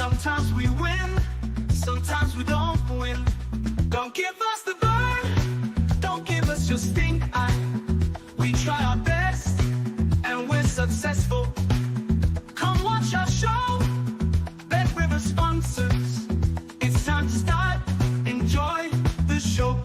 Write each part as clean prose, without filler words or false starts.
Sometimes we win, sometimes we don't win. Don't give us the burn, don't give us your stink eye. We try our best, and we're successful. Come watch our show, Bet River sponsors. It's time to start, enjoy the show.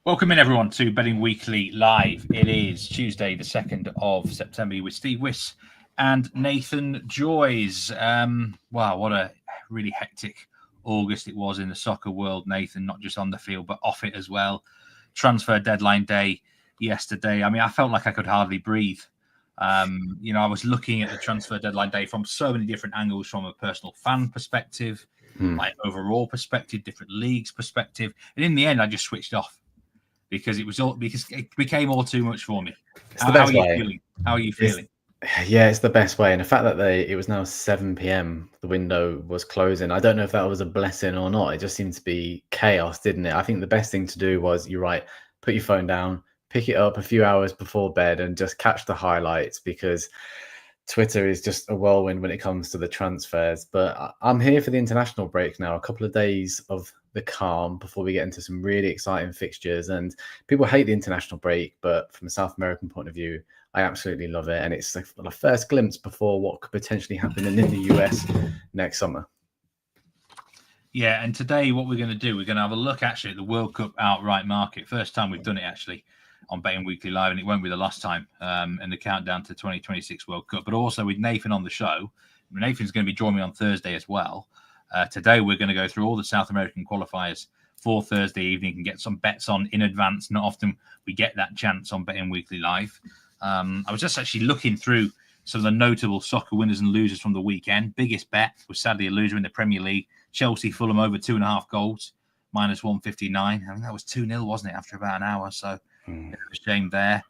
Welcome in, everyone, to Betting Weekly Live. It is Tuesday, the 2nd of September, with Steve Wyss and Nathan Joyes. Wow, what a really hectic August it was in the soccer world, Nathan, not just on the field, but off it as well. Transfer deadline day yesterday. I mean, I felt like I could hardly breathe. I was looking at the transfer deadline day from so many different angles, from a personal fan perspective, like overall perspective, different leagues perspective. And in the end, I just switched off. Because it became all too much for me. How are you feeling? How are you feeling? It's the best way. And the fact that it was now 7 p.m, the window was closing. I don't know if that was a blessing or not. It just seemed to be chaos, didn't it? I think the best thing to do was, you're right, put your phone down, pick it up a few hours before bed and just catch the highlights, because Twitter is just a whirlwind when it comes to the transfers. But I'm here for the international break now, a couple of days of the calm before we get into some really exciting fixtures. And people hate the international break, but from a South American point of view, I absolutely love it. And it's the first glimpse before what could potentially happen in the US next summer. Yeah, and today what we're going to do, we're going to have a look actually at the World Cup outright market. First time we've done it actually on Betting Weekly Live, and it won't be the last time in the countdown to 2026 World Cup, but also with Nathan on the show. Nathan's going to be joining me on Thursday as well. Today, we're going to go through all the South American qualifiers for Thursday evening and get some bets on in advance. Not often we get that chance on Betting Weekly Live. I was just actually looking through some of the notable soccer winners and losers from the weekend. Biggest bet was sadly a loser in the Premier League. Chelsea, Fulham over 2.5 goals, minus 159. I mean, that was 2-0, wasn't it, after about an hour? So it was a shame there.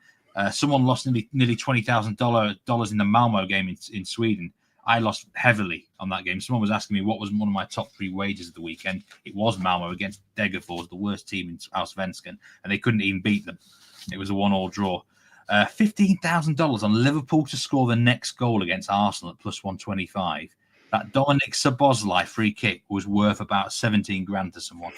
Someone lost nearly $20,000 in the Malmo game in Sweden. I lost heavily on that game. Someone was asking me what was one of my top 3 wagers of the weekend. It was Malmo against Degerfors, the worst team in Allsvenskan, and they couldn't even beat them. It was a 1-1 draw. $15,000 on Liverpool to score the next goal against Arsenal at plus 125. That Dominic Szoboszlai free kick was worth about 17 grand to someone.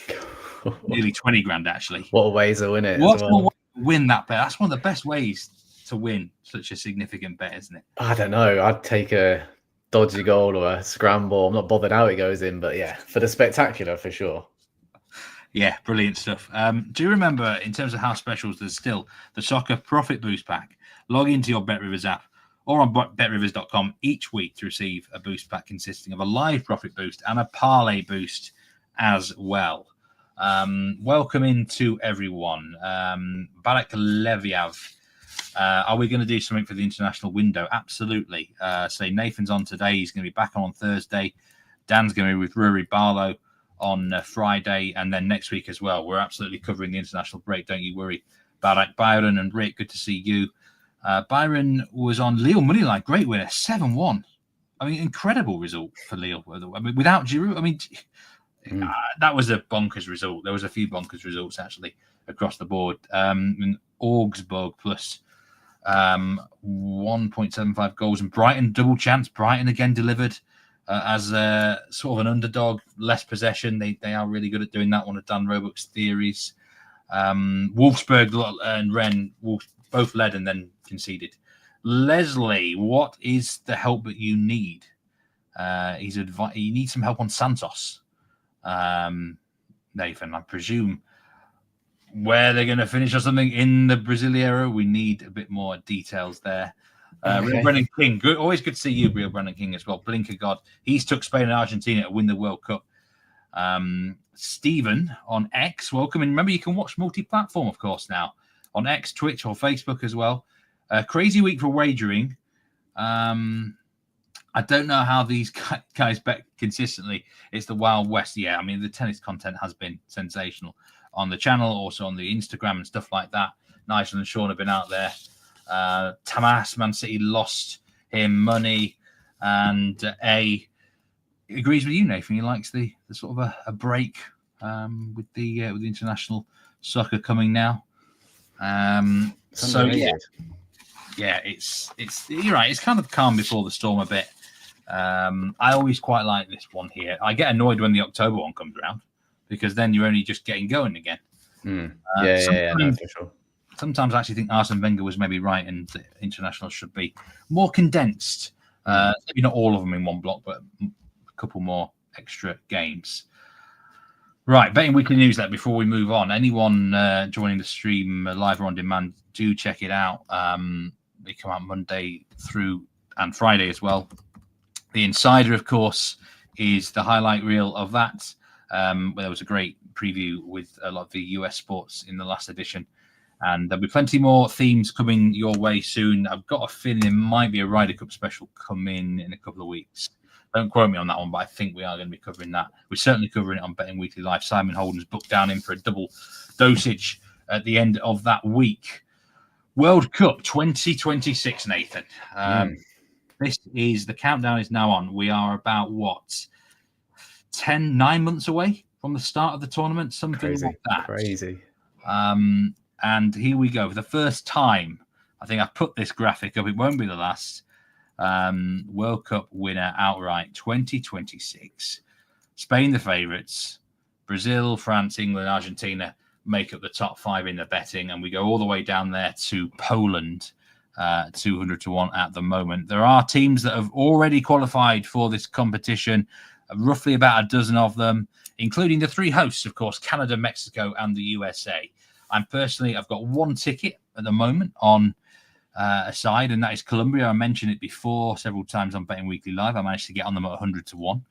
Nearly 20 grand, actually. What a way to win it. What's the way to win that bet? That's one of the best ways to win such a significant bet, isn't it? I don't know. I'd take a dodgy goal or a scramble. I'm not bothered how it goes in, but yeah, for the spectacular, for sure. Yeah, brilliant stuff. Do you remember, in terms of house specials, there's still the Soccer Profit Boost Pack? Log into your BetRivers app or on betrivers.com each week to receive a boost pack consisting of a live profit boost and a parlay boost as well. Welcome into everyone. Barak Leviev. Are we going to do something for the international window? Absolutely. Say Nathan's on today. He's going to be back on Thursday. Dan's going to be with Rory Barlow on Friday, and then next week as well. We're absolutely covering the international break. Don't you worry. Barak, Byron, and Rick, good to see you. Byron was on Lille Moneyline. Great winner, 7-1. I mean, incredible result for Lille. I mean, without Giroud, I mean, that was a bonkers result. There was a few bonkers results, actually, across the board. And Augsburg plus 1.75 goals. And Brighton, double chance. Brighton again delivered as sort of an underdog, less possession. They are really good at doing that, one of Dan Roebuck's theories. Wolfsburg and Rennes both led and then conceded. Leslie, what is the help that you need? You need some help on Santos. Nathan, I presume where they're going to finish or something in the Brasileiro. We need a bit more details there. Real Brennan King, good, always good to see you, Real Brennan King, as well. Blinker God, he's took Spain and Argentina to win the World Cup. Stephen on X, welcome. And remember, you can watch multi-platform, of course, now on X, Twitch, or Facebook as well. Crazy week for wagering. I don't know how these guys bet consistently. It's the Wild West. Yeah, I mean, the tennis content has been sensational on the channel, also on the Instagram and stuff like that. Nigel and Sean have been out there. Tamas, Man City lost him money. And A agrees with you, Nathan. He likes the sort of a break with the international soccer coming now. So yeah, it's you're right. It's kind of calm before the storm a bit. I always quite like this one here. I get annoyed when the October one comes around because then you're only just getting going again. No, for sure. Sometimes I actually think Arsene Wenger was maybe right, and the international should be more condensed. Maybe not all of them in one block, but a couple more extra games. Right, Betting Weekly Newsletter. Before we move on, anyone joining the stream live or on demand, do check it out. They come out Monday through and Friday as well. The Insider, of course, is the highlight reel of that. Where there was a great preview with a lot of the US sports in the last edition. And there'll be plenty more themes coming your way soon. I've got a feeling there might be a Ryder Cup special coming in a couple of weeks. Don't quote me on that one, but I think we are going to be covering that. We're certainly covering it on Betting Weekly Live. Simon Holden's booked down in for a double dosage at the end of that week. World Cup 2026, Nathan. This is the countdown is now on. We are about 9 months away from the start of the tournament, something like that. Crazy. And here we go. For the first time, I think I've put this graphic up. It won't be the last. World Cup winner outright 2026. Spain the favourites. Brazil, France, England, Argentina make up the top 5 in the betting, and we go all the way down there to Poland, 200-1 at the moment. There are teams that have already qualified for this competition, roughly about a dozen of them, including the 3 hosts, of course, Canada, Mexico, and the USA. I've got one ticket at the moment on a side, and that is Colombia. I mentioned it before several times on Betting Weekly Live. I managed to get on them at 100-1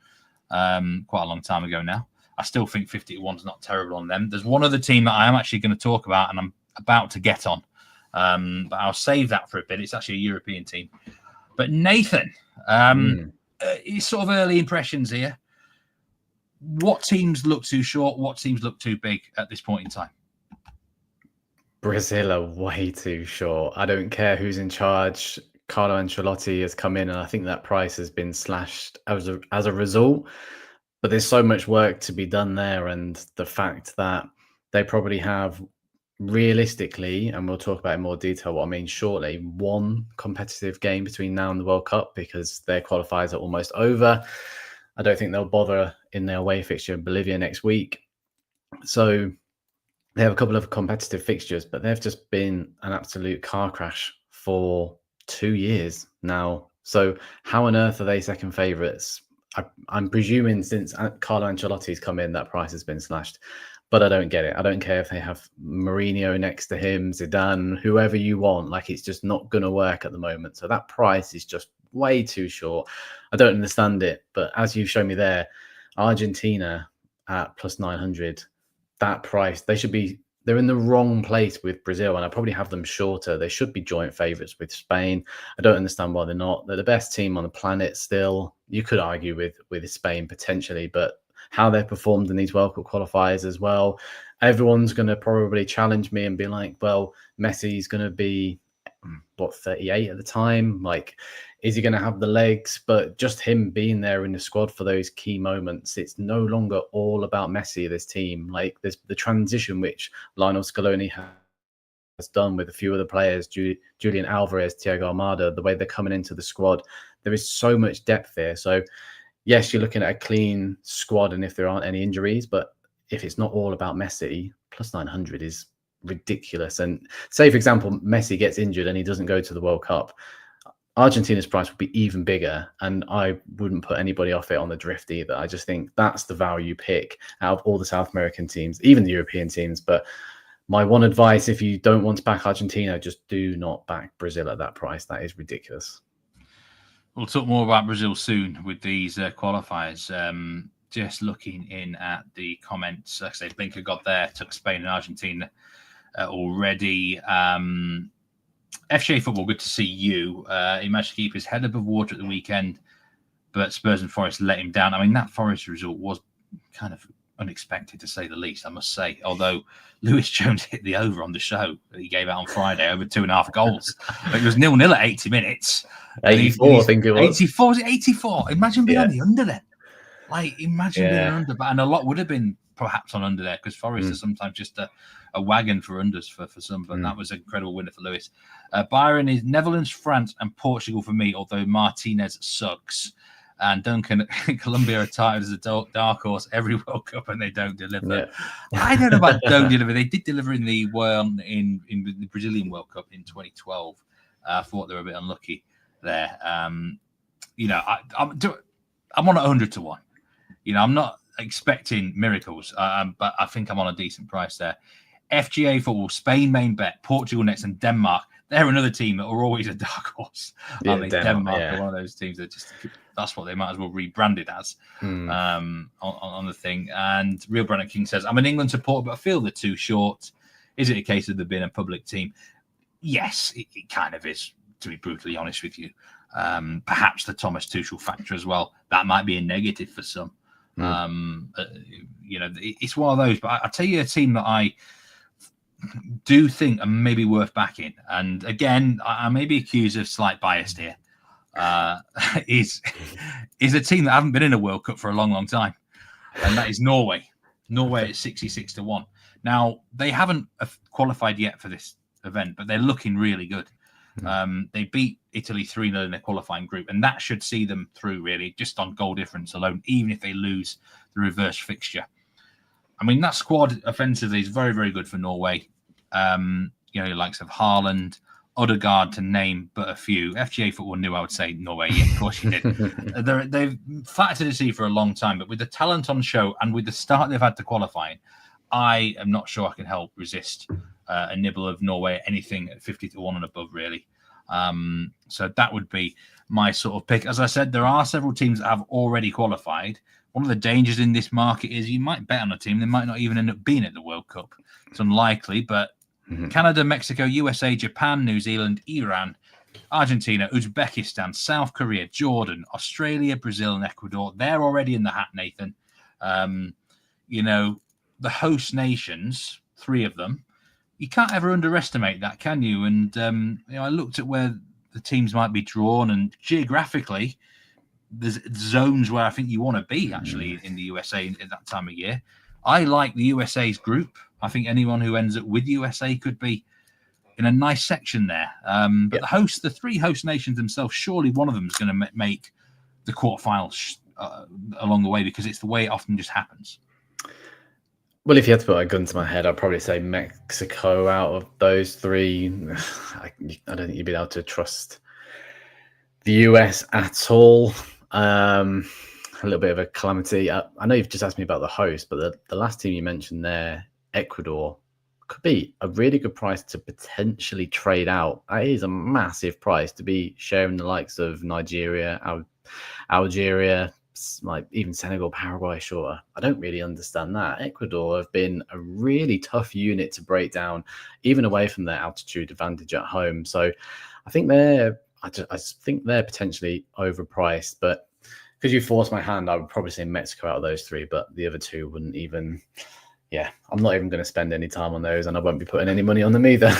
quite a long time ago now. I still think 50-1 is not terrible on them. There's one other team that I am actually going to talk about, and I'm about to get on, but I'll save that for a bit. It's actually a European team. But Nathan, it's sort of early impressions here. What teams look too short? What teams look too big at this point in time? Brazil are way too short. I don't care who's in charge. Carlo Ancelotti has come in, and I think that price has been slashed as a result. But there's so much work to be done there, and the fact that they probably have, realistically, and we'll talk about in more detail what I mean shortly, one competitive game between now and the World Cup because their qualifiers are almost over. I don't think they'll bother in their away fixture in Bolivia next week. So they have a couple of competitive fixtures, but they've just been an absolute car crash for 2 years now. So how on earth are they second favourites? I'm presuming since Carlo Ancelotti's come in, that price has been slashed. But I don't get it. I don't care if they have Mourinho next to him, Zidane, whoever you want. Like, it's just not going to work at the moment. So that price is just way too short. I don't understand it. But as you've shown me there, Argentina at plus 900, that price, they're in the wrong place with Brazil, and I probably have them shorter. They should be joint favourites with Spain. I don't understand why they're not. They're the best team on the planet still. You could argue with Spain potentially, but how they've performed in these World Cup qualifiers as well. Everyone's going to probably challenge me and be like, well, Messi's going to be, 38 at the time? Like, is he going to have the legs? But just him being there in the squad for those key moments, it's no longer all about Messi, this team. Like, there's the transition which Lionel Scaloni has done with a few of the players, Julian Alvarez, Thiago Almada, the way they're coming into the squad. There is so much depth there. So, yes, you're looking at a clean squad and if there aren't any injuries, but if it's not all about Messi, plus 900 is ridiculous. And say, for example, Messi gets injured and he doesn't go to the World Cup, Argentina's price would be even bigger, and I wouldn't put anybody off it on the drift either. I just think that's the value pick out of all the South American teams, even the European teams. But my one advice, if you don't want to back Argentina, just do not back Brazil at that price. That is ridiculous. We'll talk more about Brazil soon with these qualifiers. Just looking in at the comments, like I say, Blinker got there, took Spain and Argentina already. FJ Football, good to see you. He managed to keep his head above water at the weekend, but Spurs and Forest let him down. I mean, that Forest result was kind of unexpected to say the least, I must say. Although Lewis Jones hit the over on the show that he gave out on Friday, over 2.5 goals. It was 0-0 at 80 minutes. 84, I think it was. 84, was it 84? Imagine being on the under then. Like, imagine being Yeah. an under. And a lot would have been perhaps on under there, because Forest is sometimes just a wagon for unders for some, but that was an incredible winner for Lewis. Byron is Netherlands, France, and Portugal for me, although Martinez sucks. And Duncan, Colombia are tied as a dark horse every World Cup, and they don't deliver. Yeah. I don't know about don't deliver. They did deliver in the in the Brazilian World Cup in 2012. I thought they were a bit unlucky there. You know, I'm on 100 to 1. You know, I'm not expecting miracles, but I think I'm on a decent price there. FGA football, Spain main bet, Portugal next, and Denmark. They're another team that are always a dark horse. Yeah, Denmark are one of those teams that just, that's what they might as well rebrand it as on the thing. And Real Brennan King says, I'm an England supporter, but I feel they're too short. Is it a case of there being a public team? Yes, it kind of is, to be brutally honest with you. Perhaps the Thomas Tuchel factor as well. That might be a negative for some. You know, it's one of those. But I tell you a team that I do think are maybe worth backing. And again, I may be accused of slight bias here. Is a team that haven't been in a World Cup for a long time, and that is Norway. Norway at 66 to 1. Now, they haven't qualified yet for this event, but they're looking really good. They beat Italy 3-0 in their qualifying group, and that should see them through, really, just on goal difference alone, even if they lose the reverse fixture. I mean, that squad offensively is very, very good for Norway. You know, the likes of Haaland, Odegaard, to name but a few. FGA Football knew I would say Norway. Yeah, of course you did. They've flattered to see for a long time, but with the talent on show and with the start they've had to qualifying, I am not sure I can help resist a nibble of Norway, anything at 50 to 1 and above, really. So that would be my sort of pick. As I said, there are several teams that have already qualified. One of the dangers in this market is you might bet on a team, they might not even end up being at the World Cup. It's unlikely, but Canada, Mexico, USA, Japan, New Zealand, Iran, Argentina, Uzbekistan, South Korea, Jordan, Australia, Brazil, and Ecuador. They're already in the hat, Nathan. You know, the host nations, 3 of them, you can't ever underestimate that, can you? And you know, I looked at where the teams might be drawn, and geographically, there's zones where I think you want to be actually in the USA at that time of year. I like the USA's group. I think anyone who ends up with USA could be in a nice section there. But the 3 host nations themselves, surely one of them is going to make the quarterfinals along the way, because it's the way it often just happens. Well, if you had to put a gun to my head, I'd probably say Mexico out of those 3. I don't think you'd be able to trust the US at all. A little bit of a calamity. I know you've just asked me about the host, but the last team you mentioned there, Ecuador, could be a really good price to potentially trade out. That is a massive price to be sharing the likes of Nigeria, Algeria, like even Senegal, Paraguay. Sure, I don't really understand that. Ecuador have been a really tough unit to break down, even away from their altitude advantage at home. So I think I think they're potentially overpriced, but because you forced my hand, I would probably say Mexico out of those 3, but the other 2 wouldn't even. Yeah, I'm not even going to spend any time on those, and I won't be putting any money on them either.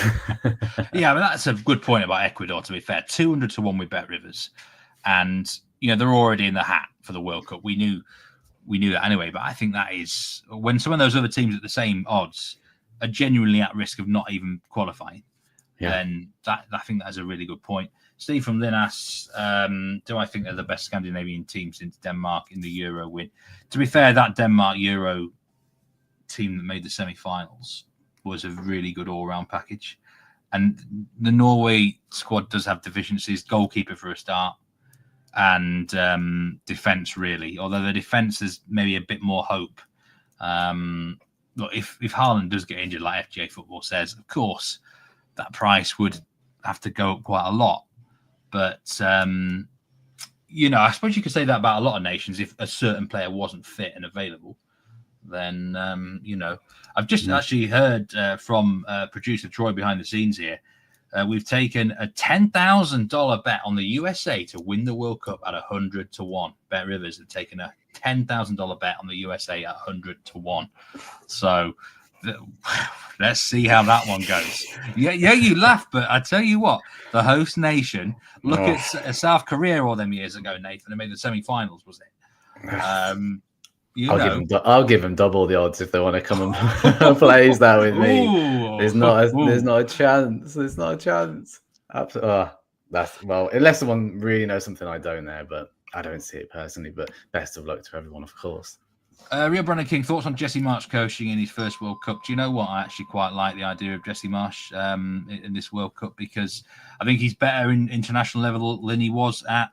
Yeah, I mean, that's a good point about Ecuador, to be fair. 200 to 1 with Bet Rivers. And, you know, they're already in the hat for the World Cup. We knew that anyway, but I think that is, when some of those other teams at the same odds are genuinely at risk of not even qualifying, then I think that is a really good point. Steve from Lynn asks, do I think they're the best Scandinavian team since Denmark in the Euro win? To be fair, that Denmark Euro team that made the semi-finals was a really good all-round package. And the Norway squad does have deficiencies, goalkeeper for a start, and defence, really. Although the defence is maybe a bit more hope. Look, if Haaland does get injured, like FGA Football says, of course, that price would have to go up quite a lot. But, you know, I suppose you could say that about a lot of nations. If a certain player wasn't fit and available, then, you know, I've just actually heard from producer Troy behind the scenes here. We've taken a $10,000 bet on the USA to win the World Cup at 100 to 1. Bet Rivers have taken a $10,000 bet on the USA at 100 to 1. So let's see how that one goes. Yeah, you laugh, but I tell you what, the host nation, look at South Korea all them years ago, Nathan. They made the semi-finals, was it? I'll give them double the odds if they want to come and play that with me. Ooh. There's not a chance. There's not a chance. Unless someone really knows something I don't there, but I don't see it personally. But best of luck to everyone, of course. Real Brandon King, thoughts on Jesse Marsch coaching in his first World Cup? Do you know what? I actually quite like the idea of Jesse Marsch in this World Cup, because I think he's better in international level than he was at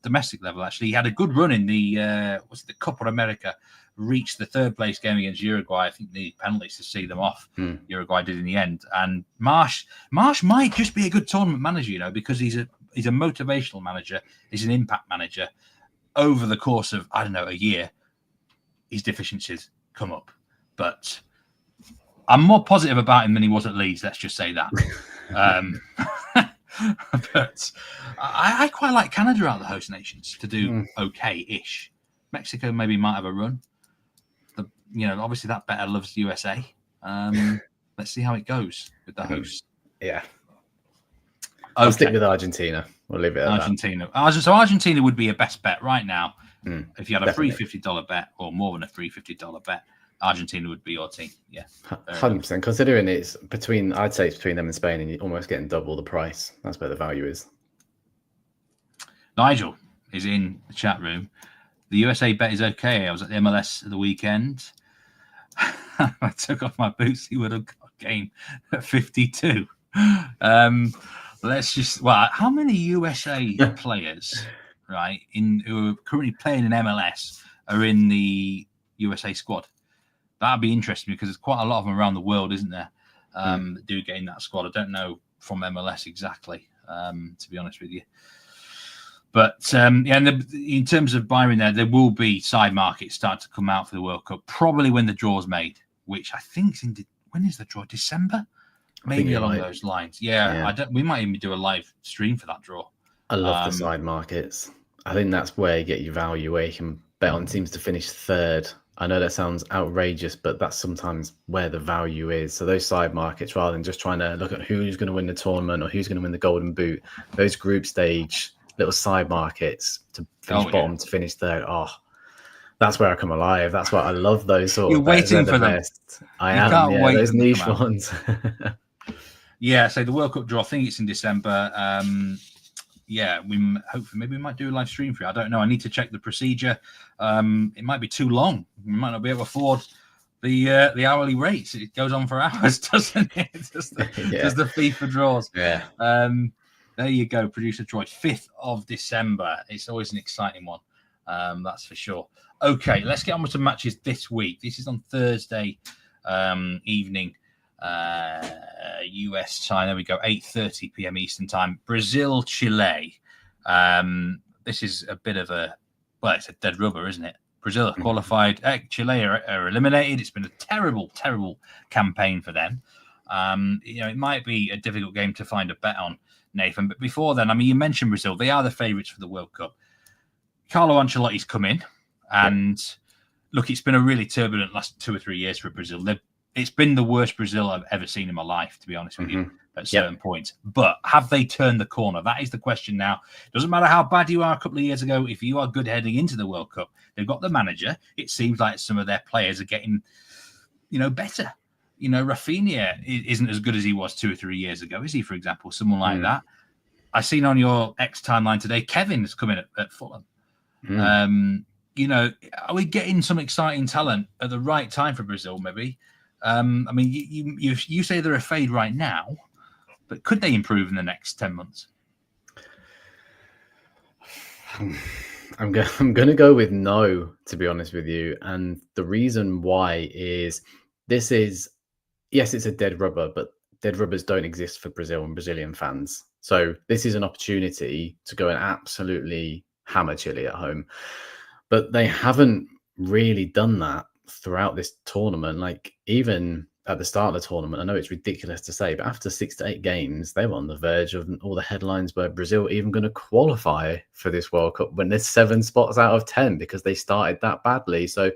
domestic level. Actually, he had a good run in the Copa America, reached the third place game against Uruguay. I think needed penalties to see them off. Uruguay did in the end. And Marsch might just be a good tournament manager, because he's a motivational manager. He's an impact manager. Over the course of, I don't know, a year, his deficiencies come up, but I'm more positive about him than he was at Leeds. Let's just say that. But I quite like Canada out of the host nations to do okay-ish. Mexico maybe might have a run. Obviously that better loves the USA. Let's see how it goes with the host. Yeah. I'll stick with Argentina. We'll leave it at Argentina. So Argentina would be a best bet right now. If you had a Definitely. free $50 bet, or more than a free $50 bet, Argentina would be your team. Yeah, 100%. Considering I'd say it's between them and Spain, and you're almost getting double the price. That's where the value is. Nigel is in the chat room. The USA bet is okay. I was at the MLS at the weekend. I took off my boots. He would have got a game at 52. How many USA players, right, who are currently playing in MLS are in the USA squad? That'd be interesting, because there's quite a lot of them around the world, isn't there? That do get in that squad. I don't know from MLS exactly, to be honest with you. But and in terms of Byron, there will be side markets start to come out for the World Cup, probably when the draw's made, which I think when is the draw? December? Maybe along those lines. Yeah. We might even do a live stream for that draw. I love the side markets. I think that's where you get your value, where you can bet on teams to finish third. I know that sounds outrageous, but that's sometimes where the value is. So those side markets, rather than just trying to look at who's going to win the tournament or who's going to win the Golden Boot, those group stage little side markets to finish bottom, to finish third. Oh, that's where I come alive. That's why I love those sort You're of waiting for them. Best. I am. Yeah, those niche ones. Yeah, so the World Cup draw, I think it's in December. Hopefully we might do a live stream for you. I don't know. I need to check the procedure. It might be too long. We might not be able to afford the hourly rates. It goes on for hours, doesn't it? Just the FIFA draws. Yeah. There you go, producer Troy. 5th of December. It's always an exciting one. That's for sure. Okay, let's get on with some matches this week. This is on Thursday evening. US time. There we go. 8:30 p.m. Eastern time. Brazil, Chile. This is a bit of it's a dead rubber, isn't it? Brazil have qualified. Chile are eliminated. It's been a terrible, terrible campaign for them. It might be a difficult game to find a bet on, Nathan. But before then, you mentioned Brazil. They are the favourites for the World Cup. Carlo Ancelotti's come in, and look, it's been a really turbulent last 2 or 3 years for Brazil. It's been the worst Brazil I've ever seen in my life, to be honest with you, at certain points. But have they turned the corner? That is the question now. Doesn't matter how bad you are a couple of years ago. If you are good heading into the World Cup, they've got the manager. It seems like some of their players are getting, better. Rafinha isn't as good as he was 2 or 3 years ago, is he, for example? Someone like that. I seen on your X timeline today, Kevin has come in at Fulham. Are we getting some exciting talent at the right time for Brazil, maybe? You say they're a fade right now, but could they improve in the next 10 months? I'm going to go with no, to be honest with you. And the reason why is it's a dead rubber, but dead rubbers don't exist for Brazil and Brazilian fans. So this is an opportunity to go and absolutely hammer Chile at home. But they haven't really done that throughout this tournament. Like, even at the start of the tournament. I know it's ridiculous to say, but after 6 to 8 games, they were on the verge of all the headlines were Brazil even going to qualify for this World Cup when there's 7 spots out of 10 because they started that badly. So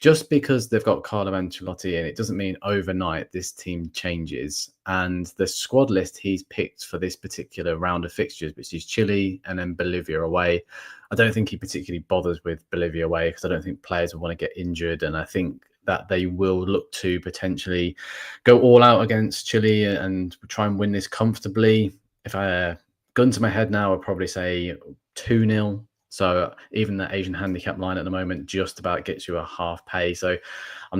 just because they've got Carlo Ancelotti in, it doesn't mean overnight this team changes. And the squad list he's picked for this particular round of fixtures, which is Chile and then Bolivia away, I don't think he particularly bothers with Bolivia away because I don't think players will want to get injured. And I think that they will look to potentially go all out against Chile and try and win this comfortably. If I gun to my head now, I'd probably say 2-0. So even the Asian handicap line at the moment just about gets you a half pay. So I'm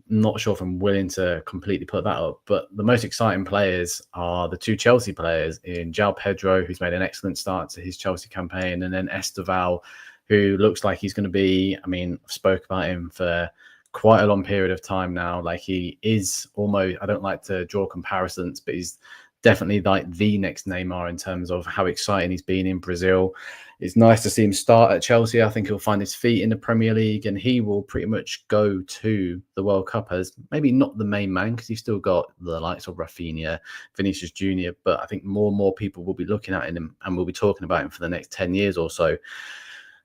not sure if I'm willing to completely put that up. But the most exciting players are the 2 Chelsea players in João Pedro, who's made an excellent start to his Chelsea campaign, and then Esteval, who looks like he's going to be, I mean, I've spoke about him for quite a long period of time now. Like he is almost, I don't like to draw comparisons, but he's definitely like the next Neymar in terms of how exciting he's been in Brazil. It's nice to see him start at Chelsea. I think he'll find his feet in the Premier League and he will pretty much go to the World Cup as maybe not the main man because he's still got the likes of Rafinha, Vinicius Jr. But I think more and more people will be looking at him and will be talking about him for the next 10 years or so.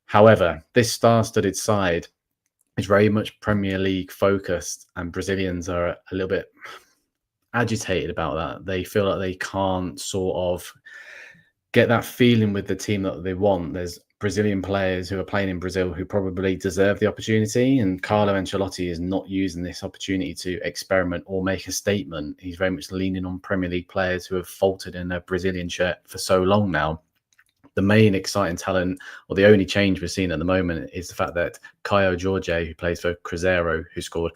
However, this star-studded side is very much Premier League focused and Brazilians are a little bit agitated about that. They feel like they can't sort of get that feeling with the team that they want. There's Brazilian players who are playing in Brazil who probably deserve the opportunity, and Carlo Ancelotti is not using this opportunity to experiment or make a statement. He's very much leaning on Premier League players who have faltered in their Brazilian shirt for so long now. The main exciting talent, or the only change we're seeing at the moment, is the fact that Caio Jorge, who plays for Cruzeiro, who scored,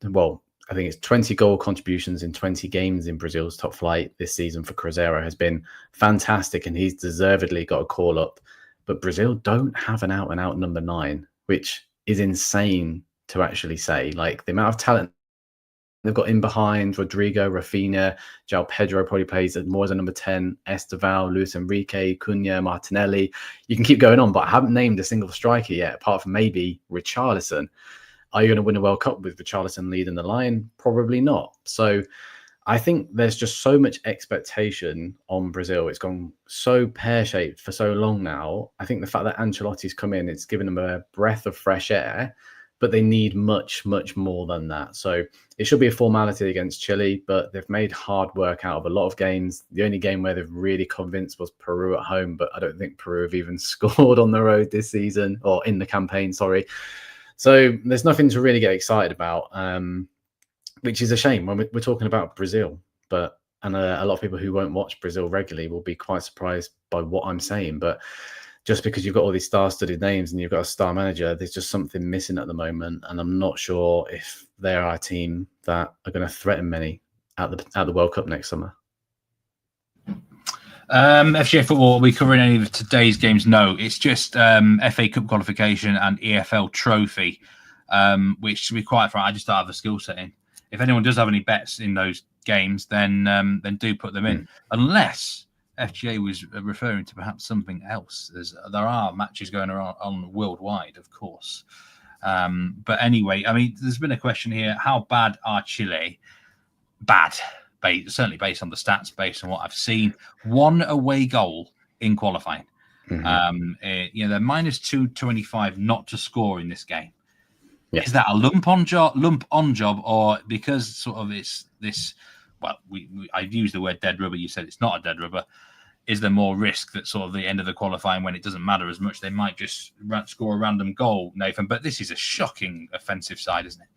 well, I think it's 20 goal contributions in 20 games in Brazil's top flight this season for Cruzeiro, has been fantastic, and he's deservedly got a call up. But Brazil don't have an out-and-out number 9, which is insane to actually say. Like, the amount of talent they've got in behind, Rodrigo, Rafinha, João Pedro probably plays more as a number 10, Esteval, Luis Enrique, Cunha, Martinelli. You can keep going on, but I haven't named a single striker yet, apart from maybe Richarlison. Are you going to win a World Cup with Richarlison leading the line? Probably not. So I think there's just so much expectation on Brazil. It's gone so pear-shaped for so long now. I think the fact that Ancelotti's come in, it's given them a breath of fresh air, but they need much, much more than that. So it should be a formality against Chile, but they've made hard work out of a lot of games. The only game where they've really convinced was Peru at home, but I don't think Peru have even scored on the road this season, or in the campaign, sorry. So there's nothing to really get excited about, which is a shame when we're talking about Brazil. But a lot of people who won't watch Brazil regularly will be quite surprised by what I'm saying. But just because you've got all these star-studded names and you've got a star manager, there's just something missing at the moment. And I'm not sure if they are a team that are going to threaten many at the World Cup next summer. FCA football, are we covering any of today's games? No, it's just FA Cup qualification and EFL trophy, which, to be quite frank, I just don't have the skill set in. If anyone does have any bets in those games, then do put them in. Unless FGA was referring to perhaps something else. There are matches going on worldwide, of course. But anyway, I mean, there's been a question here. How bad are Chile? Bad. Certainly based on the stats, based on what I've seen. 1 away goal in qualifying. Mm-hmm. They're minus 225 not to score in this game. Yes. Is that a lump on job, or because sort of it's this? Well, I've used the word dead rubber. You said it's not a dead rubber. Is there more risk that sort of the end of the qualifying, when it doesn't matter as much, they might just score a random goal, Nathan? But this is a shocking offensive side, isn't it?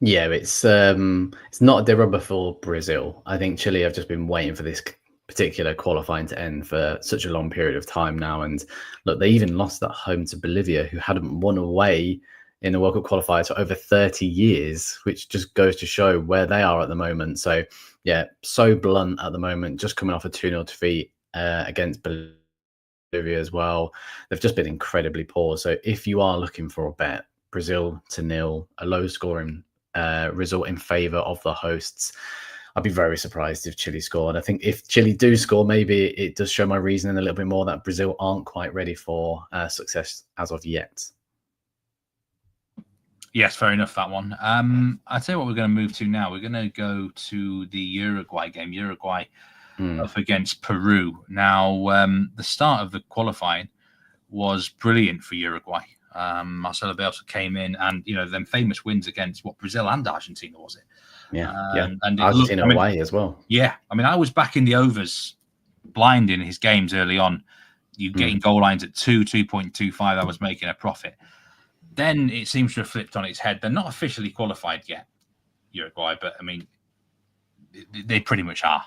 Yeah, it's not a dead rubber for Brazil. I think Chile have just been waiting for this particular qualifying to end for such a long period of time now. And look, they even lost at home to Bolivia, who hadn't won away in the World Cup qualifiers for over 30 years, which just goes to show where they are at the moment. So, yeah, so blunt at the moment, just coming off a 2-0 defeat against Bolivia as well. They've just been incredibly poor. So if you are looking for a bet, Brazil to 0, a low-scoring result in favour of the hosts, I'd be very surprised if Chile scored. I think if Chile do score, maybe it does show my reasoning a little bit more that Brazil aren't quite ready for success as of yet. Yes, fair enough, that one. I'll tell you what we're going to move to now. We're going to go to the Uruguay game. Uruguay up against Peru. Now, the start of the qualifying was brilliant for Uruguay. Marcelo Bielsa came in and, them famous wins against Brazil and Argentina, was it? Yeah, And Argentina away as well. Yeah, I was backing the overs blind in his games early on. You getting goal lines at 2.25, I was making a profit. Then it seems to have flipped on its head. They're not officially qualified yet, Uruguay, but they pretty much are.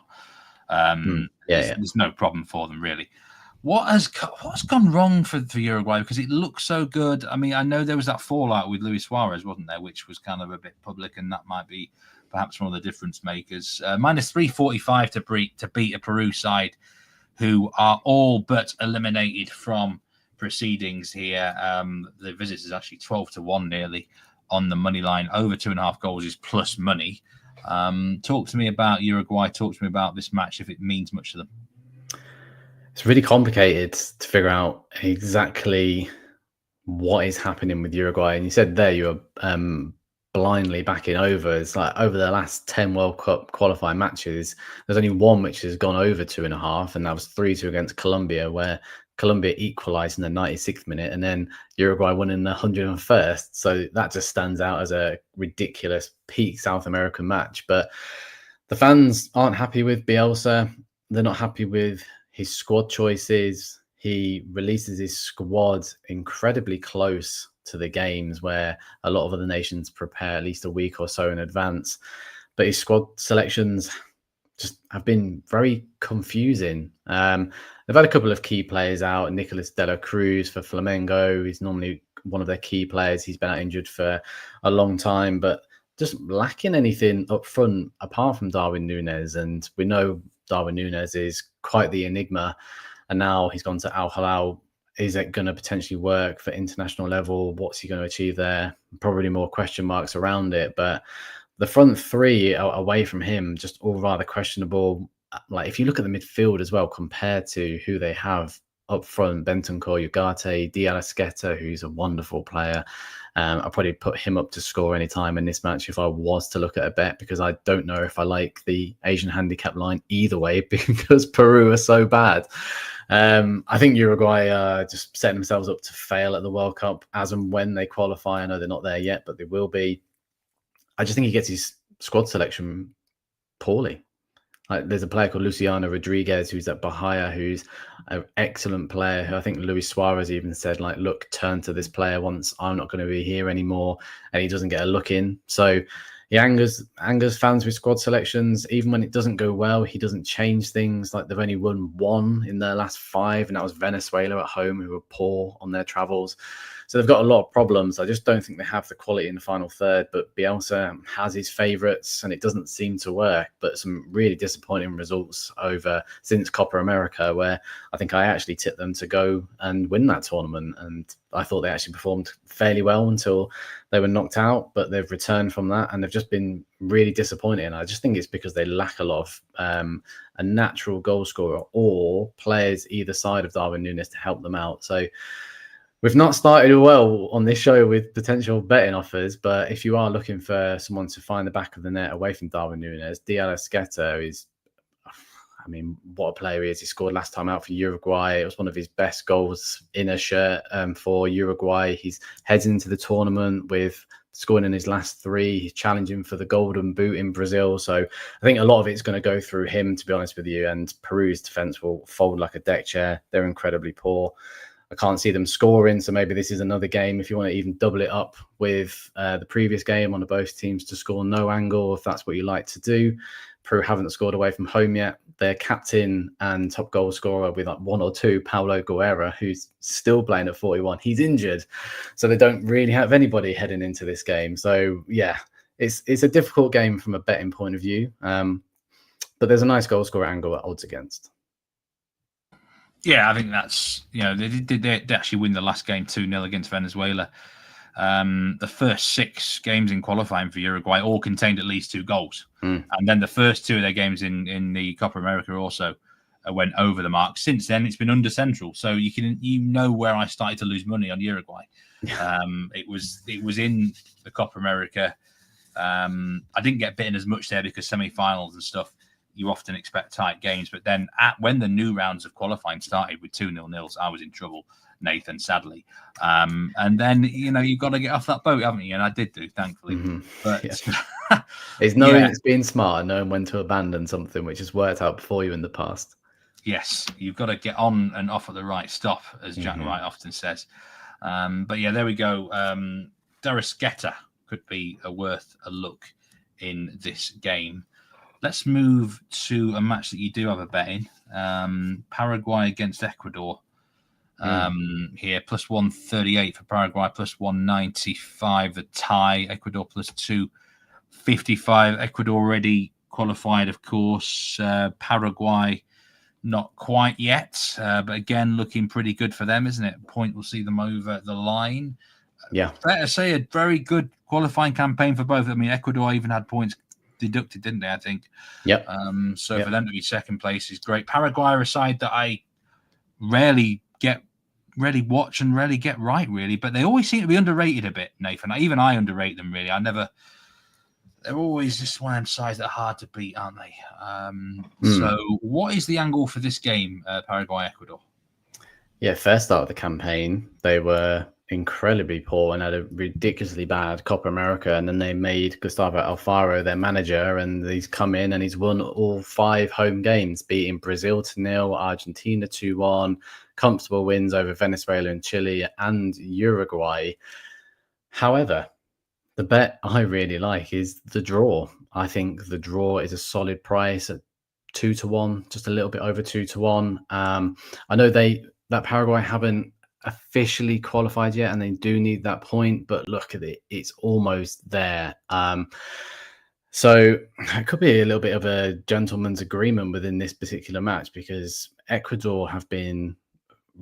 There's no problem for them, really. What's gone wrong for Uruguay? Because it looks so good. I know there was that fallout with Luis Suarez, wasn't there, which was kind of a bit public, and that might be perhaps one of the difference makers. Minus 345 to beat a Peru side who are all but eliminated from proceedings here. The visits is actually 12-1 nearly on the money line. Over 2.5 goals is plus money. Talk to me about Uruguay. Talk to me about this match, if it means much to them. It's really complicated to figure out exactly what is happening with Uruguay. And you said there you were blindly backing over. It's like over the last 10 World Cup qualifying matches, there's only one which has gone over 2.5, and that was 3-2 against Colombia, where Colombia equalised in the 96th minute, and then Uruguay won in the 101st. So that just stands out as a ridiculous peak South American match. But the fans aren't happy with Bielsa. They're not happy with his squad choices. He releases his squad incredibly close to the games, where a lot of other nations prepare at least a week or so in advance. But his squad selections just have been very confusing. They've had a couple of key players out. Nicolas de la Cruz for Flamengo. He's normally one of their key players. He's been out injured for a long time, but just lacking anything up front apart from Darwin Núñez. And we know Darwin Núñez is quite the enigma. And now he's gone to Al Hilal. Is it going to potentially work for international level? What's he going to achieve there? Probably more question marks around it. But the front three away from him, just all rather questionable. Like if you look at the midfield as well, compared to who they have up front, Bentancur, Ugarte, Di Arrascaeta, who's a wonderful player. I'll probably put him up to score any time in this match if I was to look at a bet, because I don't know if I like the Asian handicap line either way, because Peru are so bad. I think Uruguay are just setting themselves up to fail at the World Cup as and when they qualify. I know they're not there yet, but they will be. I just think he gets his squad selection poorly. Like, there's a player called Luciano Rodriguez who's at Bahia, who's an excellent player, who I think Luis Suarez even said, like, look, turn to this player once I'm not going to be here anymore, and he doesn't get a look in. So he angers fans with squad selections. Even when it doesn't go well, he doesn't change things. Like, they've only won one in their last 5, and that was Venezuela at home, who were poor on their travels. So they've got a lot of problems. I just don't think they have the quality in the final third. But Bielsa has his favourites, and it doesn't seem to work. But some really disappointing results since Copa America, where I think I actually tipped them to go and win that tournament. And I thought they actually performed fairly well until they were knocked out. But they've returned from that, and they've just been really disappointing. I just think it's because they lack a lot of a natural goal scorer or players either side of Darwin Núñez to help them out. So we've not started well on this show with potential betting offers, but if you are looking for someone to find the back of the net away from Darwin Núñez, Di Arrascaeta is, I mean, what a player he is. He scored last time out for Uruguay. It was one of his best goals in a shirt for Uruguay. He's heading into the tournament with scoring in his last 3. He's challenging for the Golden Boot in Brazil. So I think a lot of it's going to go through him, to be honest with you, and Peru's defence will fold like a deck chair. They're incredibly poor. I can't see them scoring, so maybe this is another game if you want to even double it up with the previous game on both teams to score no angle, if that's what you like to do. Peru haven't scored away from home yet. Their captain and top goal scorer with like 1 or 2, Paulo Guerra, who's still playing at 41. He's injured, so they don't really have anybody heading into this game. So yeah, it's a difficult game from a betting point of view, but there's a nice goal scorer angle at odds against. Yeah, I think that's, they actually win the last game 2-0 against Venezuela. The first 6 games in qualifying for Uruguay all contained at least 2 goals. And then the first 2 of their games in the Copa America also went over the mark. Since then, it's been under central. So you know where I started to lose money on Uruguay. It was in the Copa America. I didn't get bitten as much there because semi-finals and stuff, you often expect tight games. But then when the new rounds of qualifying started with 2-0 nils, I was in trouble, Nathan, sadly. And then, you've got to get off that boat, haven't you? And I did do, thankfully. But it's knowing it's being smart and knowing when to abandon something, which has worked out for you in the past. Yes, you've got to get on and off at the right stop, as Jack Wright often says. But yeah, there we go. Darasqueta could be worth a look in this game. Let's move to a match that you do have a bet in. Paraguay against Ecuador. Here, plus 138 for Paraguay, plus 195 the tie. Ecuador plus 255. Ecuador already qualified, of course. Paraguay not quite yet, but again, looking pretty good for them, isn't it? Point will see them over the line. Yeah. Fair to say, a very good qualifying campaign for both. I mean, Ecuador even had points deducted, didn't they? I think. Yep. So for them to be second place is great. Paraguay are a side that I rarely watch and rarely get right, really, but they always seem to be underrated a bit, Nathan. Even I underrate them, really. They're always just one of them sides that are hard to beat, aren't they? So what is the angle for this game, Paraguay-Ecuador? Yeah, first start of the campaign, they were incredibly poor and had a ridiculously bad Copa America, and then they made Gustavo Alfaro their manager, and he's come in and he's won all 5 home games, beating Brazil 2-0, Argentina 2-1, comfortable wins over Venezuela and Chile and Uruguay. However, the bet I really like is the draw. I think the draw is a solid price at 2-1, just a little bit over 2-1. I know that Paraguay haven't officially qualified yet, and they do need that point, but look at it, it's almost there. So it could be a little bit of a gentleman's agreement within this particular match, because Ecuador have been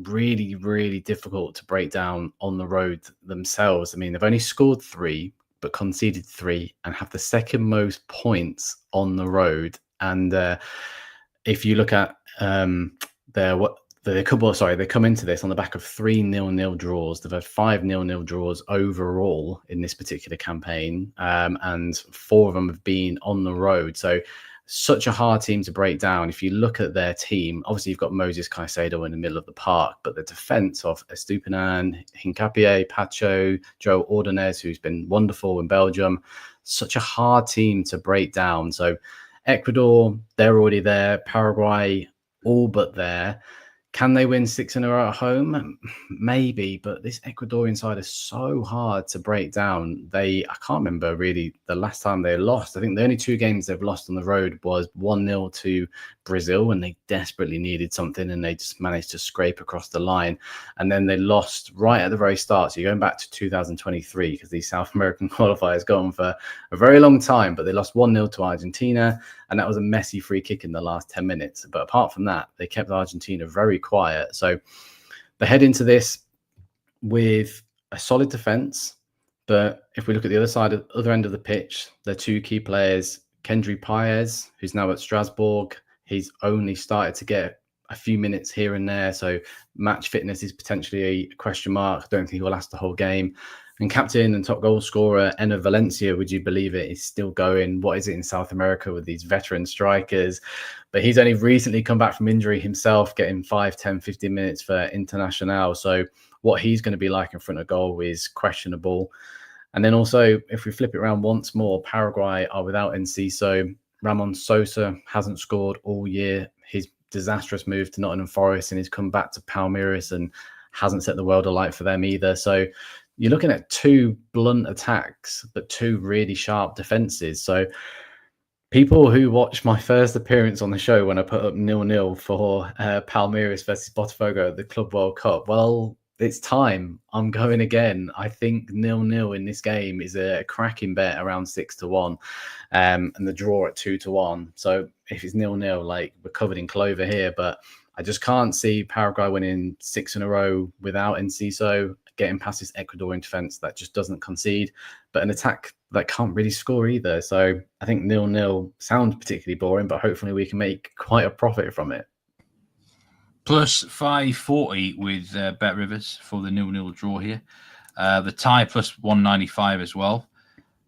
really, really difficult to break down on the road themselves. I mean, they've only scored 3, but conceded 3, and have the second most points on the road. And if you look at they come into this on the back of 3 0-0 draws. They've had 5 0-0 draws overall in this particular campaign, and 4 of them have been on the road. So such a hard team to break down. If you look at their team, obviously you've got Moses Caicedo in the middle of the park, but the defense of Estupinan, Hincapié, Pacho, Joe Ordonez, who's been wonderful in Belgium, such a hard team to break down. So Ecuador, they're already there. Paraguay, all but there. Can they win 6 in a row at home? Maybe, but this Ecuadorian side is so hard to break down. I can't remember really the last time they lost. I think the only 2 games they've lost on the road was 1-0 to Brazil, when they desperately needed something and they just managed to scrape across the line. And then they lost right at the very start. So you're going back to 2023, because these South American qualifiers go on for a very long time, but they lost 1-0 to Argentina, and that was a messy free kick in the last 10 minutes. But apart from that, they kept Argentina very quiet. So they head into this with a solid defense. But if we look at the other end of the pitch, their 2 key players, Kendry Paez, who's now at Strasbourg, he's only started to get a few minutes here and there. So match fitness is potentially a question mark. I don't think he'll last the whole game. And captain and top goal scorer, Enner Valencia, would you believe it, is still going. What is it in South America with these veteran strikers? But he's only recently come back from injury himself, getting 5, 10, 15 minutes for Internacional. So what he's going to be like in front of goal is questionable. And then also, if we flip it around once more, Paraguay are without Enciso. Ramon Sosa hasn't scored all year. His disastrous move to Nottingham Forest, and he's come back to Palmeiras and hasn't set the world alight for them either. So you're looking at 2 blunt attacks, but 2 really sharp defenses. So people who watched my first appearance on the show when I put up 0-0 for Palmeiras versus Botafogo at the Club World Cup, well, it's time. I'm going again. I think 0-0 in this game is a cracking bet around 6-1, and the draw at 2-1. So if it's 0-0, like, we're covered in clover here, but I just can't see Paraguay winning 6 in a row without Enciso, getting past this Ecuadorian defense that just doesn't concede, but an attack that can't really score either. So I think 0-0 sounds particularly boring, but hopefully we can make quite a profit from it. Plus 540 with Bet Rivers for the 0-0 draw here. The tie plus 195 as well.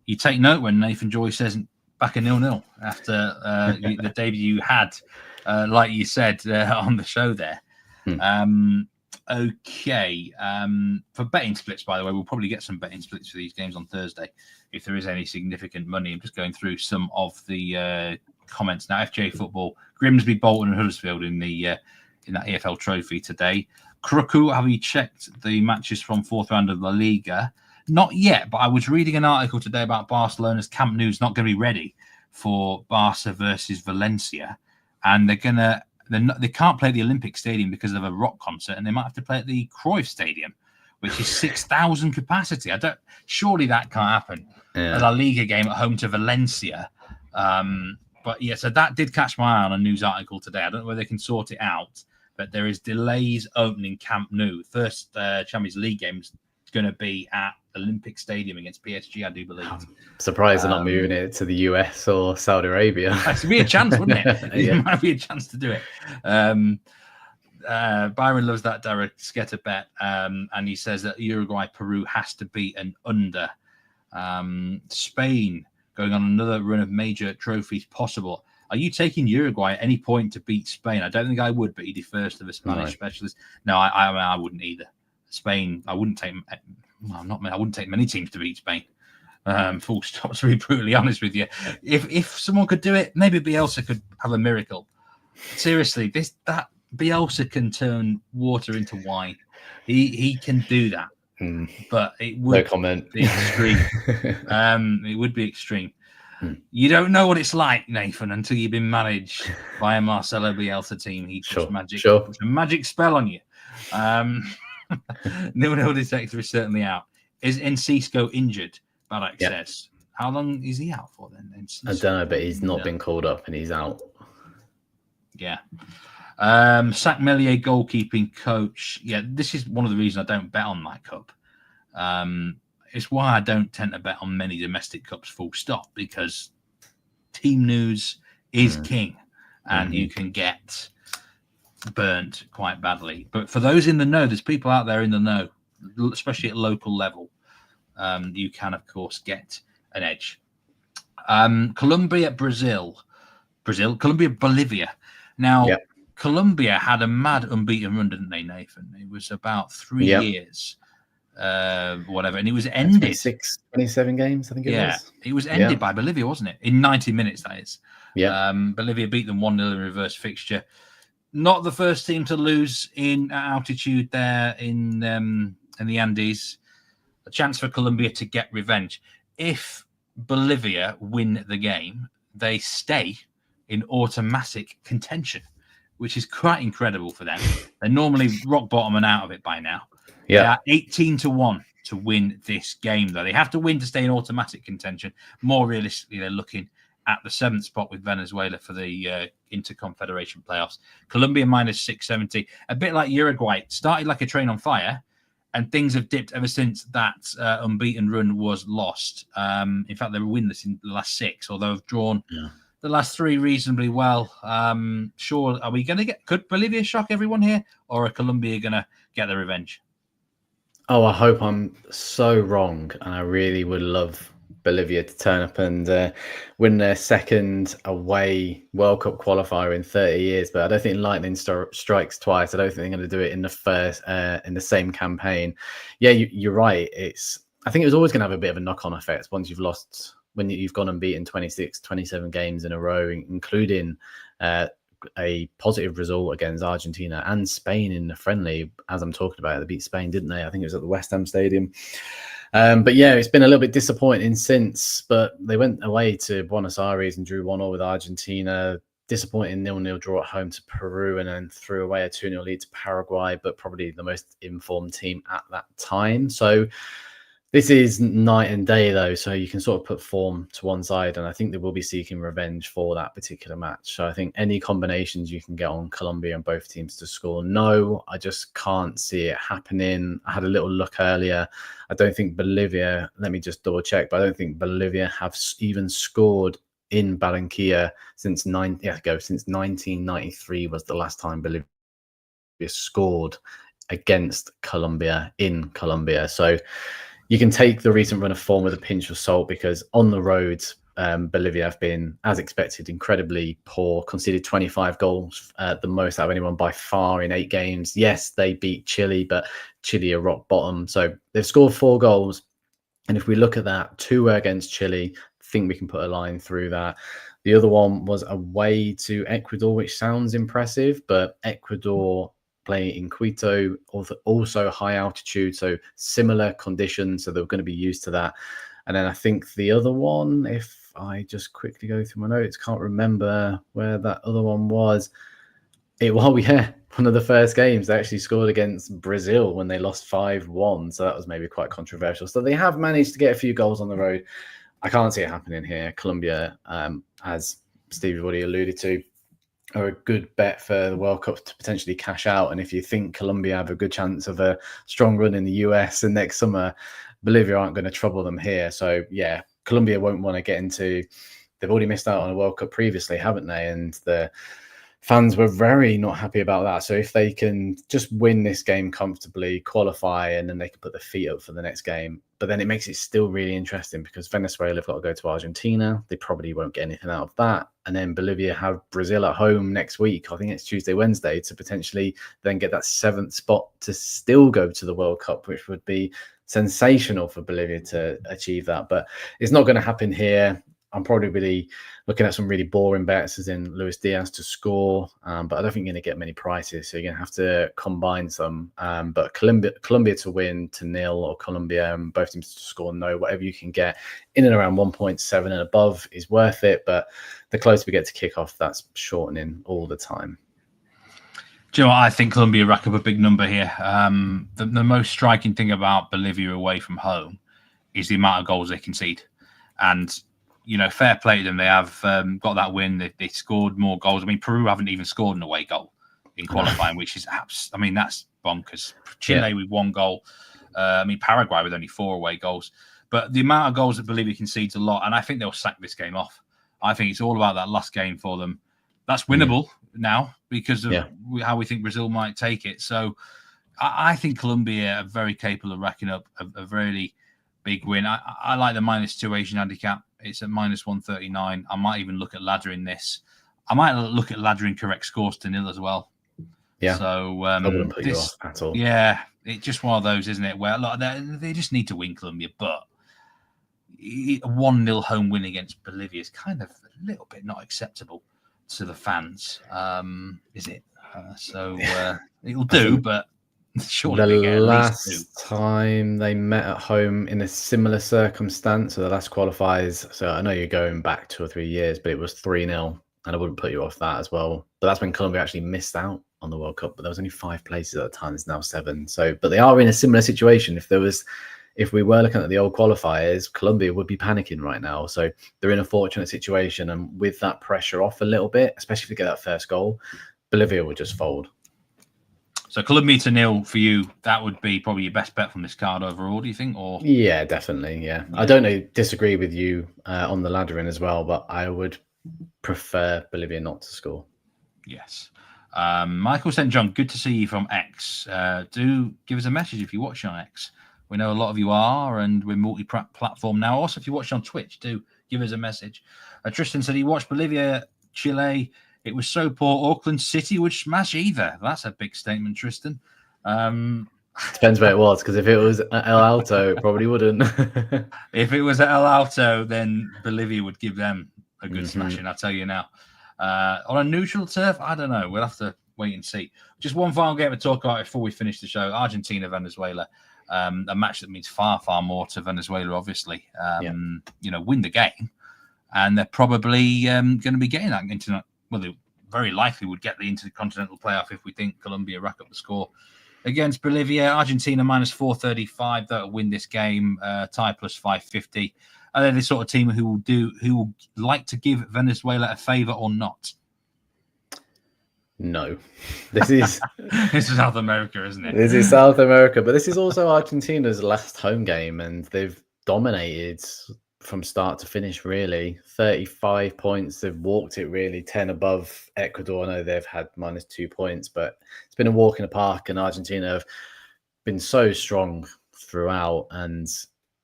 You take note when Nathan Joyes says back a 0-0 after the debut you had, like you said on the show there. Okay. For betting splits, by the way, we'll probably get some betting splits for these games on Thursday if there is any significant money. I'm just going through some of the comments now. FJ Football, Grimsby, Bolton, and Huddersfield in that EFL trophy today. Kruku, have you checked the matches from fourth round of La Liga? Not yet, but I was reading an article today about Barcelona's Camp Nou's not going to be ready for Barca versus Valencia, and they can't play at the Olympic Stadium because of a rock concert, and they might have to play at the Cruyff Stadium, which is 6,000 capacity. Surely that can't happen. A La Liga game at home to Valencia. But yeah, so that did catch my eye on a news article today. I don't know whether they can sort it out, but there is delays opening Camp Nou. First Champions League game is going to be at Olympic Stadium against PSG, I do believe. I'm surprised they're not moving it to the US or Saudi Arabia. That would be a chance, wouldn't it? It might be a chance to do it. Byron loves that direct scatter bet, and he says that Uruguay, Peru has to be an under. Spain going on another run of major trophies possible. Are you taking Uruguay at any point to beat Spain? I don't think I would, but he defers to the Spanish specialist. No, I wouldn't either. Spain, I wouldn't take. Well, I wouldn't take many teams to beat Spain. Full stop. To be brutally honest with you, if someone could do it, maybe Bielsa could have a miracle. Seriously, that Bielsa can turn water into wine. He can do that. But it would be extreme. It would be extreme. You don't know what it's like, Nathan, until you've been managed by a Marcelo Bielsa team. He puts puts a magic spell on you. No detector is certainly out. Is Enciso injured? Barak says. How long is he out for then? I don't know, but he's not been called up and he's out. Yeah. Sac Melier goalkeeping coach. Yeah, this is one of the reasons I don't bet on that cup. It's why I don't tend to bet on many domestic cups, full stop, because team news is king and you can get burnt quite badly. But for those in the know, there's people out there in the know, especially at local level. You can, of course, get an edge. Colombia, Colombia, Bolivia. Now, Colombia had a mad unbeaten run, didn't they, Nathan? It was about 3 years, whatever, and it was ended 27 games, I think it was. It was ended by Bolivia, wasn't it? In 90 minutes, that is. Bolivia beat them 1-0 in reverse fixture. Not the first team to lose in altitude there in the Andes. A chance for Colombia to get revenge. If Bolivia win the game, they stay in automatic contention, which is quite incredible for them. They're normally rock bottom and out of it by now. They are 18-1 to win this game, though. They have to win to stay in automatic contention. More realistically, they're looking at the 7th spot with Venezuela for the Interconfederation playoffs. Colombia minus 670. A bit like Uruguay. It started like a train on fire, and things have dipped ever since that unbeaten run was lost. In fact, they were winless in the last 6, although have drawn the last 3 reasonably well. Sure, are we going to could Bolivia shock everyone here, or are Colombia going to get their revenge? Oh, I hope I'm so wrong, and I really would love Bolivia to turn up and win their second away World Cup qualifier in 30 years. But I don't think lightning strikes twice. I don't think they're going to do it in the first in the same campaign. Yeah, you're right. I think it was always going to have a bit of a knock-on effect once you've lost, when you've gone and beaten 26, 27 games in a row, including a positive result against Argentina and Spain in the friendly. As I'm talking about, they beat Spain, didn't they? I think it was at the West Ham Stadium. But yeah, it's been a little bit disappointing since, but they went away to Buenos Aires and drew 1-1 with Argentina. Disappointing 0-0 draw at home to Peru, and then threw away a 2-0 lead to Paraguay, but probably the most informed team at that time. So this is night and day, though, so you can sort of put form to one side, and I think they will be seeking revenge for that particular match. So I think any combinations you can get on Colombia and both teams to score, no, I just can't see it happening. I had a little look earlier. I don't think Bolivia, let me just double check, but I don't think Bolivia have even scored in Barranquilla since 1993 was the last time Bolivia scored against Colombia in Colombia. So you can take the recent run of form with a pinch of salt, because on the road, Bolivia have been, as expected, incredibly poor, conceded 25 goals, the most out of anyone by far in 8 games. Yes, they beat Chile, but Chile are rock bottom. So they've scored 4 goals. And if we look at that, 2 were against Chile. I think we can put a line through that. The other one was away to Ecuador, which sounds impressive, but Ecuador playing in Quito, also high altitude, so similar conditions, so they're going to be used to that. And then I think the other one, if I just quickly go through my notes, can't remember where that other one was. One of the first games, they actually scored against Brazil when they lost 5-1, so that was maybe quite controversial. So they have managed to get a few goals on the road. I can't see it happening here. Colombia, as Steve already alluded to, are a good bet for the World Cup to potentially cash out. And if you think Colombia have a good chance of a strong run in the US and next summer, Bolivia aren't going to trouble them here. So yeah, Colombia won't want to get into. They've already missed out on a World Cup previously, haven't they? And the fans were very not happy about that. So if they can just win this game comfortably, qualify, and then they can put their feet up for the next game. But then it makes it still really interesting, because Venezuela have got to go to Argentina. They probably won't get anything out of that. And then Bolivia have Brazil at home next week. I think it's Tuesday, Wednesday, to potentially then get that 7th spot to still go to the World Cup, which would be sensational for Bolivia to achieve that. But it's not going to happen here. I'm probably really looking at some really boring bets, as in Luis Diaz to score, but I don't think you're going to get many prices, so you're going to have to combine some. But Colombia to win to 0, or Colombia and both teams to score no, whatever you can get in and around 1.7 and above is worth it. But the closer we get to kick off, that's shortening all the time. Do you know what? I think Colombia rack up a big number here. The most striking thing about Bolivia away from home is the amount of goals they concede. And fair play to them. They have got that win. They scored more goals. I mean, Peru haven't even scored an away goal in qualifying, which is that's bonkers. Chile with 1 goal. Paraguay with only 4 away goals. But the amount of goals that Bolivia concedes a lot, and I think they'll sack this game off. I think it's all about that last game for them. That's winnable now because of how we think Brazil might take it. So I think Colombia are very capable of racking up a really big win. I like the -2 Asian handicap. It's at -139. I might even look at laddering this. I might look at laddering correct scores to 0 as well. Yeah. So I wouldn't put you off at all. Yeah, it's just one of those, isn't it? Where they just need to win Colombia, but a 1-0 home win against Bolivia is kind of a little bit not acceptable to the fans, is it? It'll do, but surely the last time they met at home in a similar circumstance, so the last qualifiers, so I know you're going back 2 or 3 years, but it was 3-0, and I wouldn't put you off that as well. But that's when Colombia actually missed out on the World Cup, but there was only 5 places at the time. It's now 7. So, but they are in a similar situation. If we were looking at the old qualifiers, Colombia would be panicking right now. So they're in a fortunate situation, and with that pressure off a little bit, especially if they get that first goal, Bolivia would just fold. So Colombia to 0 for you, that would be probably your best bet from this card overall, do you think? Or yeah, definitely. Yeah. I don't disagree with you on the laddering as well, but I would prefer Bolivia not to score. Yes. Michael St. John, good to see you from X. Do give us a message if you watch on X. We know a lot of you are, and we're multi-platform now. Also, if you watch on Twitch, do give us a message. Tristan said he watched Bolivia, Chile. It was so poor, Auckland City would smash either. That's a big statement, Tristan. Depends where it was, because if it was at El Alto, it probably wouldn't. If it was at El Alto, then Bolivia would give them a good smashing, I'll tell you now. On a neutral turf, I don't know. We'll have to wait and see. Just one final game to talk about before we finish the show. Argentina, Venezuela. A match that means far, far more to Venezuela, obviously. Win the game, and they're probably going to be getting that into. Well, they very likely would get the intercontinental playoff if we think Colombia rack up the score against Bolivia. Argentina -435. That'll win this game. Tie +550. Are they the sort of team who will like to give Venezuela a favor or not? No, this is this is South America, isn't it? This is South America, but this is also Argentina's last home game, and they've dominated from start to finish, really. 35 points. They've walked it, really. 10 above Ecuador. I know they've had -2 points, but it's been a walk in the park, and Argentina have been so strong throughout. And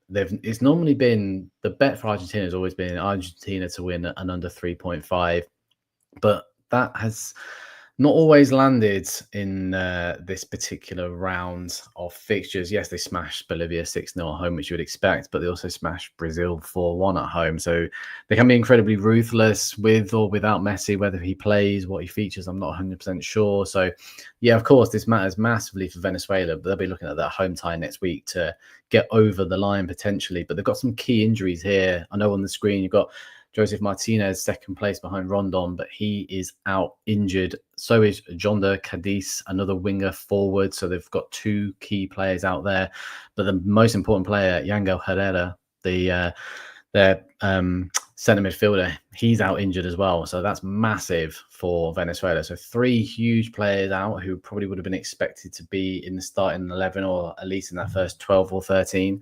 it's normally been, the bet for Argentina has always been Argentina to win an under 3.5, but that has not always landed in this particular round of fixtures. Yes, they smashed Bolivia 6-0 at home, which you would expect, but they also smashed Brazil 4-1 at home. So they can be incredibly ruthless with or without Messi. Whether he plays, what he features, I'm not 100% sure. So yeah, of course, this matters massively for Venezuela, but they'll be looking at that home tie next week to get over the line potentially. But they've got some key injuries here. I know on the screen you've got Joseph Martinez, second place behind Rondon, but he is out injured. So is Jonder Cadiz, another winger forward. So they've got 2 key players out there. But the most important player, Yangel Herrera, their centre midfielder, he's out injured as well. So that's massive for Venezuela. So 3 huge players out who probably would have been expected to be in the starting 11, or at least in that first 12 or 13.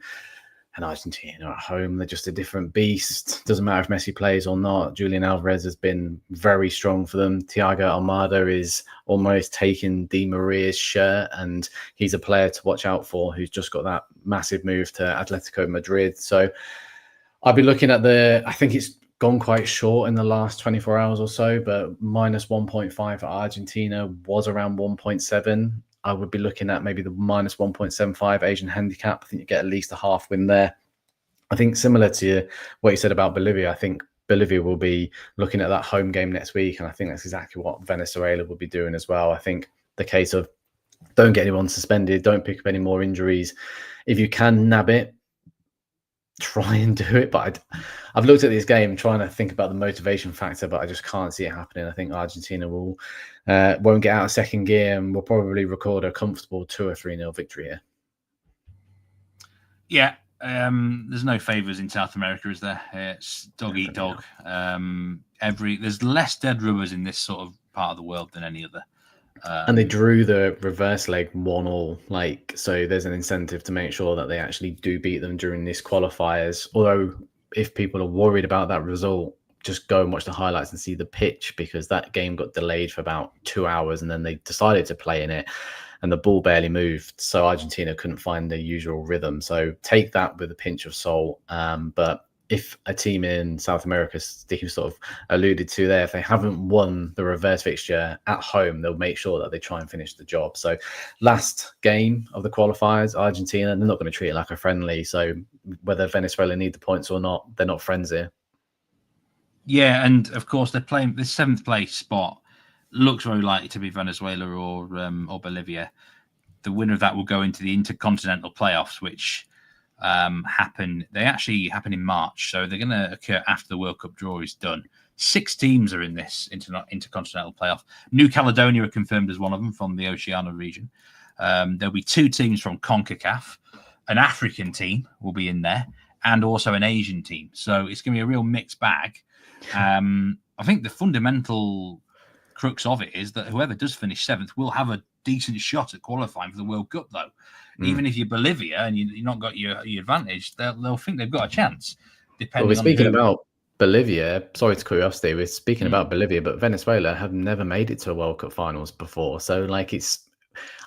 And Argentina are at home. They're just a different beast. Doesn't matter if Messi plays or not. Julian Alvarez has been very strong for them. Thiago Almada is almost taking Di Maria's shirt, and he's a player to watch out for who's just got that massive move to Atletico Madrid. So I'll be looking at I think it's gone quite short in the last 24 hours or so, but -1.5 for Argentina was around 1.7. I would be looking at maybe the -1.75 Asian handicap. I think you get at least a half win there. I think similar to what you said about Bolivia, I think Bolivia will be looking at that home game next week, and I think that's exactly what Venezuela will be doing as well. I think the case of don't get anyone suspended, don't pick up any more injuries. If you can nab it, try and do it. But I've looked at this game trying to think about the motivation factor, but I just can't see it happening. I think Argentina won't get out of second gear, and will probably record a comfortable 2 or 3-0 victory here. Yeah, there's no favours in South America, is there? It's dog eat dog. There's less dead rubbers in this sort of part of the world than any other. And they drew the reverse leg 1-1, so there's an incentive to make sure that they actually do beat them during these qualifiers. Although if people are worried about that result, just go and watch the highlights and see the pitch, because that game got delayed for about 2 hours, and then they decided to play in it, and the ball barely moved. So Argentina couldn't find their usual rhythm. So take that with a pinch of salt. But if a team in South America, Steve sort of alluded to there, if they haven't won the reverse fixture at home, they'll make sure that they try and finish the job. So last game of the qualifiers, Argentina, they're not going to treat it like a friendly. So whether Venezuela need the points or not, they're not friends here. Yeah, and of course they're playing this 7th place spot. Looks very likely to be Venezuela or Bolivia. The winner of that will go into the intercontinental playoffs, which they actually happen in March, so they're going to occur after the World Cup draw is done. 6 teams are in this intercontinental playoff. New Caledonia are confirmed as one of them from the Oceania region. There'll be 2 teams from CONCACAF. An African team will be in there, and also an Asian team. So it's going to be a real mixed bag. I think the fundamental crux of it is that whoever does finish 7th will have a decent shot at qualifying for the World Cup, though. Even if you're Bolivia and you've not got your advantage, they'll think they've got a chance. Well, we're speaking about Bolivia. Sorry to cut you off, Steve. We're speaking about Bolivia, but Venezuela have never made it to a World Cup finals before. So,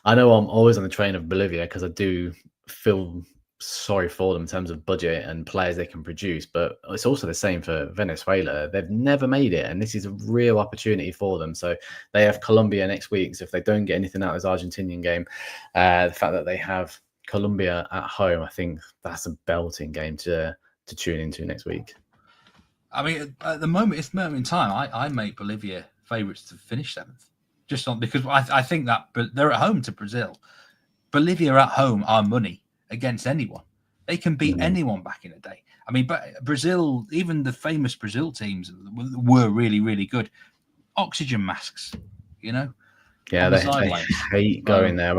I know I'm always on the train of Bolivia because I do feel sorry for them in terms of budget and players they can produce, but it's also the same for Venezuela. They've never made it, and this is a real opportunity for them. So they have Colombia next week. So if they don't get anything out of this Argentinian game, the fact that they have Colombia at home, I think that's a belting game to tune into next week. I mean, at the moment in time, I make Bolivia favourites to finish 7th, just because I think that they're at home to Brazil. Bolivia at home are money against anyone. They can beat anyone back in the day. I mean, but Brazil, even the famous Brazil teams were really, really good. Oxygen masks, Yeah, they hate going there.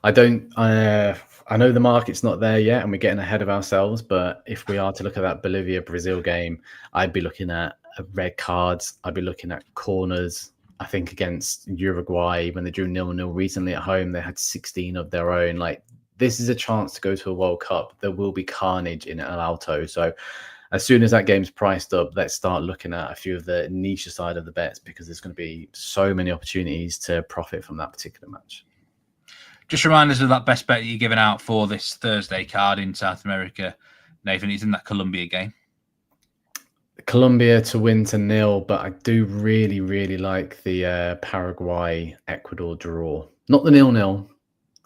I know the market's not there yet, and we're getting ahead of ourselves. But if we are to look at that Bolivia-Brazil game, I'd be looking at red cards. I'd be looking at corners. I think against Uruguay, when they drew 0-0 recently at home, they had 16 of their own. This is a chance to go to a World Cup. There will be carnage in El Alto. So as soon as that game's priced up, let's start looking at a few of the niche side of the bets, because there's going to be so many opportunities to profit from that particular match. Just remind us of that best bet that you're giving out for this Thursday card in South America, Nathan. It's in that Colombia game. Colombia to win to 0, but I do really, really like the Paraguay-Ecuador draw. Not the 0-0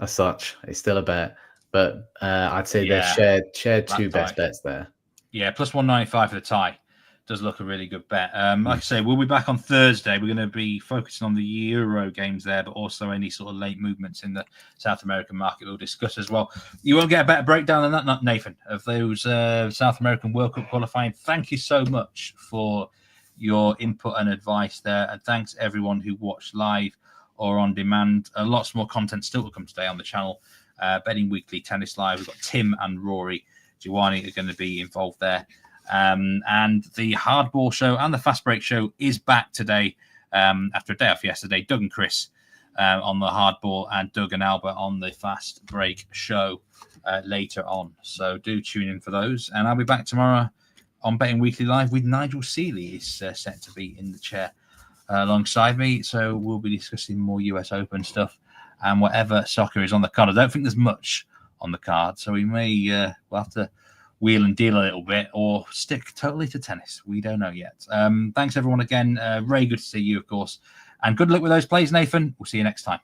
as such. It's still a bet, but I'd say they're shared two best bets there. Yeah, plus 195 for the tie. Does look a really good bet. Like I say, we'll be back on Thursday. We're going to be focusing on the Euro games there, but also any sort of late movements in the South American market we'll discuss as well. You won't get a better breakdown than that, Nathan, of those South American World Cup qualifying. Thank you so much for your input and advice there. And thanks everyone who watched live or on demand. Lots more content still to come today on the channel. Betting Weekly, Tennis Live. We've got Tim and Rory Giovanni are going to be involved there. And the Hardball Show and the Fast Break Show is back today after a day off yesterday. Doug and Chris on the Hardball and Doug and Albert on the Fast Break Show later on. So do tune in for those. And I'll be back tomorrow on Betting Weekly Live with Nigel Seeley is set to be in the chair alongside me. So we'll be discussing more US Open stuff and whatever soccer is on the card. I don't think there's much on the card, so we may we'll have to wheel and deal a little bit or stick totally to tennis. We don't know yet. Thanks everyone again. Very good to see you, of course, and good luck with those plays, Nathan. We'll see you next time.